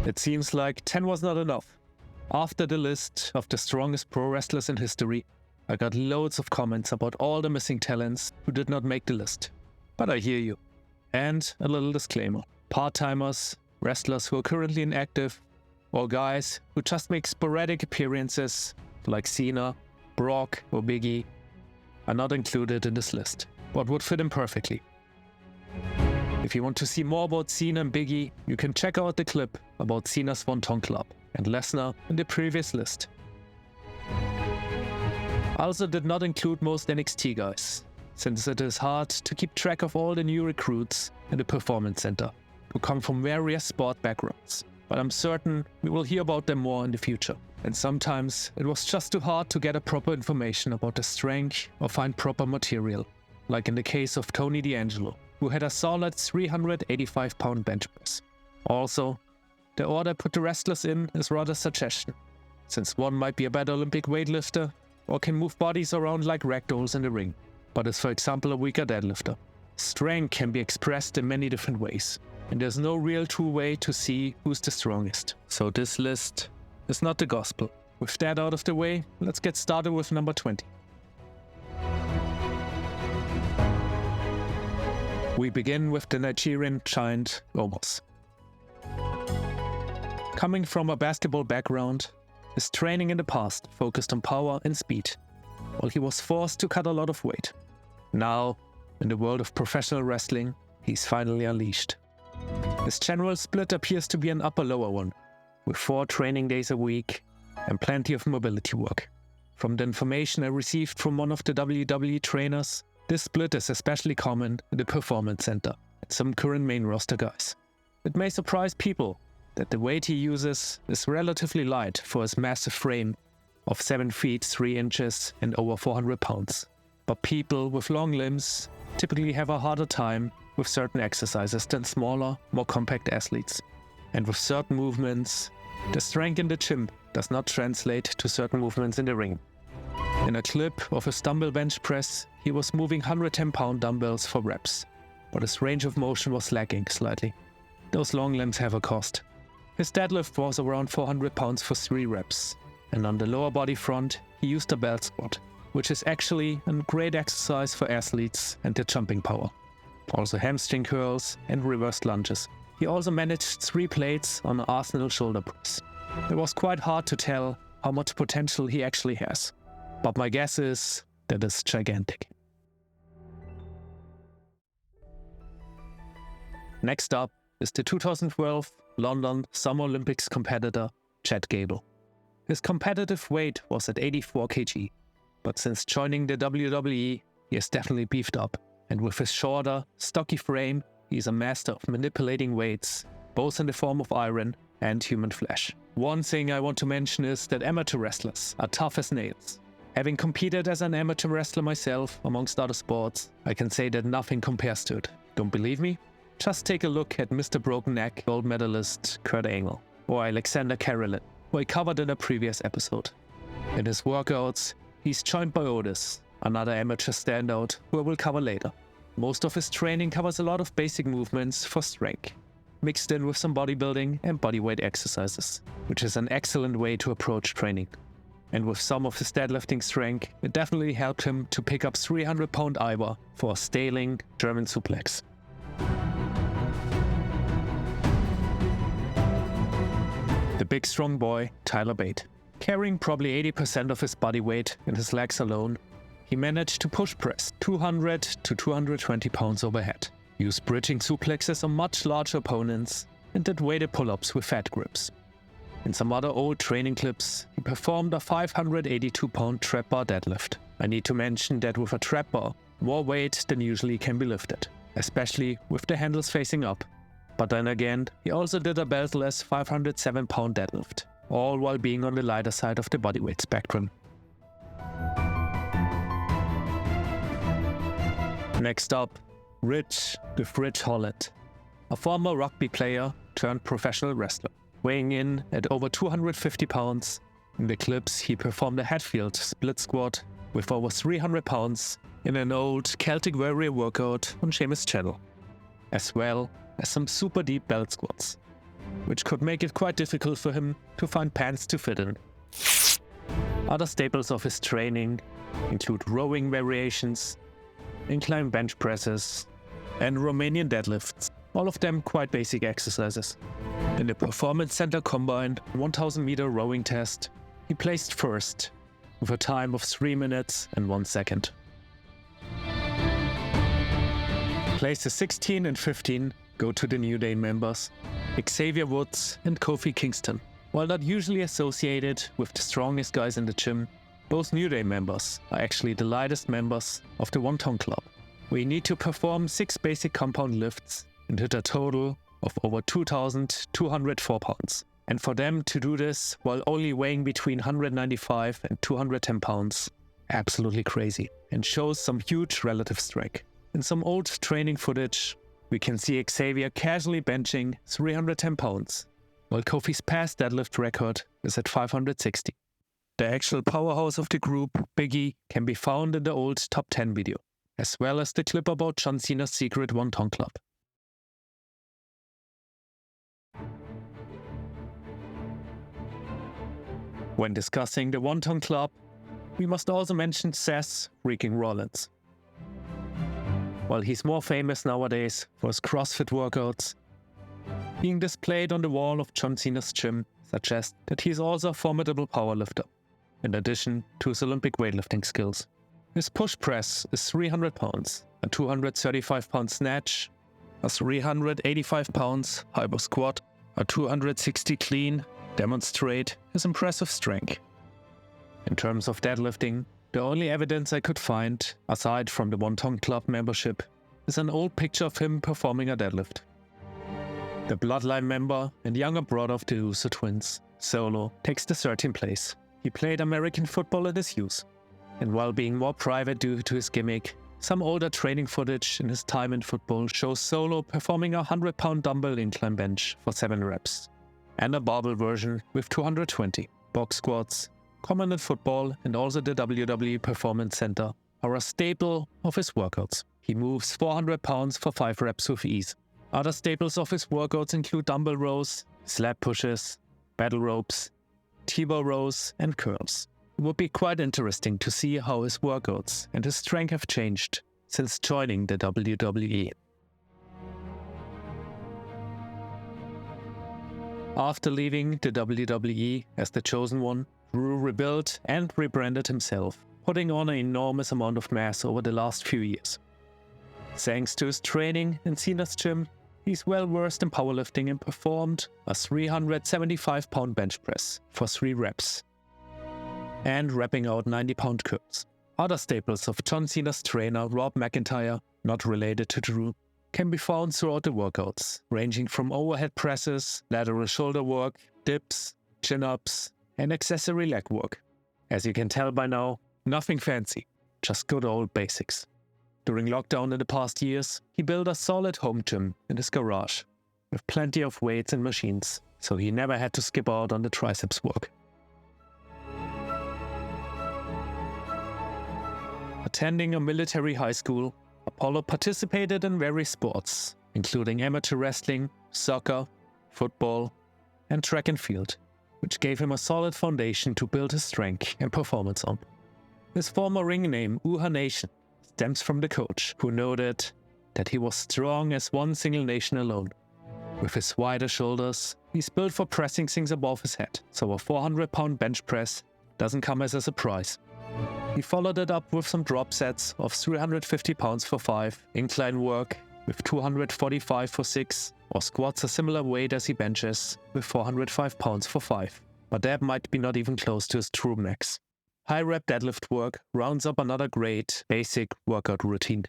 It seems like 10 was not enough. After the list of the strongest pro wrestlers in history, I got loads of comments about all the missing talents who did not make the list. But I hear you. And a little disclaimer. Part-timers, wrestlers who are currently inactive, or guys who just make sporadic appearances like Cena, Brock or Big E are not included in this list, but would fit in perfectly. If you want to see more about Cena and Big E, you can check out the clip about Cena's Wonton Club and Lesnar in the previous list. I also did not include most NXT guys, since it is hard to keep track of all the new recruits in the Performance Center, who come from various sport backgrounds. But I'm certain we will hear about them more in the future. And sometimes it was just too hard to get a proper information about the strength or find proper material, like in the case of Tony D'Angelo, who had a solid 385-pound bench press. Also, the order I put the wrestlers in is rather a suggestion, since one might be a better Olympic weightlifter or can move bodies around like ragdolls in the ring, but is for example a weaker deadlifter. Strength can be expressed in many different ways, and there's no real true way to see who's the strongest. So this list is not the gospel. With that out of the way, let's get started with number 20. We begin with the Nigerian giant Omos. Coming from a basketball background, his training in the past focused on power and speed, while he was forced to cut a lot of weight. Now, in the world of professional wrestling, he's finally unleashed. His general split appears to be an upper-lower one, with 4 training days a week and plenty of mobility work. From the information I received from one of the WWE trainers, this split is especially common in the Performance Center and some current main roster guys. It may surprise people that the weight he uses is relatively light for his massive frame of 7 feet 3 inches and over 400 pounds. But people with long limbs typically have a harder time with certain exercises than smaller, more compact athletes. And with certain movements, the strength in the gym does not translate to certain movements in the ring. In a clip of his dumbbell bench press, he was moving 110-pound dumbbells for reps, but his range of motion was lacking slightly. Those long limbs have a cost. His deadlift was around 400 pounds for 3 reps, and on the lower body front, he used a belt squat, which is actually a great exercise for athletes and their jumping power. Also hamstring curls and reverse lunges. He also managed 3 plates on an Arsenal shoulder press. It was quite hard to tell how much potential he actually has, but my guess is that it's gigantic. Next up is the 2012 London Summer Olympics competitor Gable. His competitive weight was at 84 kg, but since joining the WWE, he has definitely beefed up, and with his shorter, stocky frame, he's a master of manipulating weights, both in the form of iron and human flesh. One thing I want to mention is that amateur wrestlers are tough as nails. Having competed as an amateur wrestler myself, amongst other sports, I can say that nothing compares to it. Don't believe me? Just take a look at Mr. Broken Neck gold medalist Kurt Angle, or Alexander Karelin, who I covered in a previous episode. In his workouts, he's joined by Otis, another amateur standout who I will cover later. Most of his training covers a lot of basic movements for strength, mixed in with some bodybuilding and bodyweight exercises, which is an excellent way to approach training. And with some of his deadlifting strength, it definitely helped him to pick up 300-pound Ivar for a staling German suplex. The big strong boy, Tyler Bate. Carrying probably 80% of his body weight in his legs alone, he managed to push press 200 to 220 pounds overhead, use bridging suplexes on much larger opponents, and did weighted pull-ups with fat grips. In some other old training clips, he performed a 582-pound trap bar deadlift. I need to mention that with a trap bar, more weight than usually can be lifted, especially with the handles facing up. But then again, he also did a beltless 507-pound deadlift, all while being on the lighter side of the bodyweight spectrum. Next up, Rich the Fridge Holland, a former rugby player turned professional wrestler. Weighing in at over 250 pounds, in the clips he performed a Hatfield split squat with over 300 pounds in an old Celtic Warrior workout on Seamus' channel, as well as some super deep belt squats. which could make it quite difficult for him to find pants to fit in. Other staples of his training include rowing variations, incline bench presses, and Romanian deadlifts, all of them quite basic exercises. In the Performance Center combined 1000-meter rowing test, he placed first with a time of 3 minutes and 1 second. Places 16 and 15 go to the New Day members, Xavier and Kofi Kingston. While not usually associated with the strongest guys in the gym, both New Day members are actually the lightest members of the One Ton Club. We need to perform 6 basic compound lifts and hit a total of over 2,204 pounds. And for them to do this while only weighing between 195 and 210 pounds, absolutely crazy, and shows some huge relative strength. In some old training footage, we can see Xavier casually benching 310 pounds, while Kofi's past deadlift record is at 560. The actual powerhouse of the group, Biggie, can be found in the old top 10 video, as well as the clip about John Cena's secret One Ton Club. When discussing the One Ton Club, we must also mention Seth freaking Rollins. While he's more famous nowadays for his CrossFit workouts, being displayed on the wall of John Cena's gym suggests that he's also a formidable powerlifter, in addition to his Olympic weightlifting skills. His push press is 300 pounds, a 235 pound snatch, a 385 pounds hyper squat, a 260 clean demonstrate his impressive strength. In terms of deadlifting, the only evidence I could find, aside from the One Ton Club membership, is an old picture of him performing a deadlift. The Bloodline member and younger brother of the Uso twins, Solo, takes the 13th place. He played American football in his youth, and while being more private due to his gimmick, some older training footage in his time in football shows Solo performing a 100-pound dumbbell incline bench for 7 reps, and a barbell version with 220. Box squats, common in football and also the WWE Performance Center, are a staple of his workouts. He moves 400 pounds for 5 reps with ease. Other staples of his workouts include dumbbell rows, slab pushes, battle ropes, T-bar rows, and curls. It would be quite interesting to see how his workouts and his strength have changed since joining the WWE. After leaving the WWE as the Chosen One, Drew rebuilt and rebranded himself, putting on an enormous amount of mass over the last few years. Thanks to his training in Cena's gym, he's well versed in powerlifting and performed a 375-pound bench press for 3 reps, and wrapping out 90-pound curls. Other staples of John Cena's trainer Rob McIntyre, not related to Drew, can be found throughout the workouts, ranging from overhead presses, lateral shoulder work, dips, chin-ups, and accessory leg work. As you can tell by now, nothing fancy, just good old basics. During lockdown in the past years, he built a solid home gym in his garage, with plenty of weights and machines, so he never had to skip out on the triceps work. Attending a military high school, Apollo participated in various sports, including amateur wrestling, soccer, football, and track and field, which gave him a solid foundation to build his strength and performance on. His former ring name, Uha Nation, stems from the coach, who noted that he was strong as one single nation alone. With his wider shoulders, he's built for pressing things above his head, so a 400-pound bench press doesn't come as a surprise. He followed it up with some drop sets of 350 pounds for 5, incline work with 245 for 6, or squats a similar weight as he benches with 405 pounds for 5. But that might be not even close to his true max. High rep deadlift work rounds up another great, basic workout routine.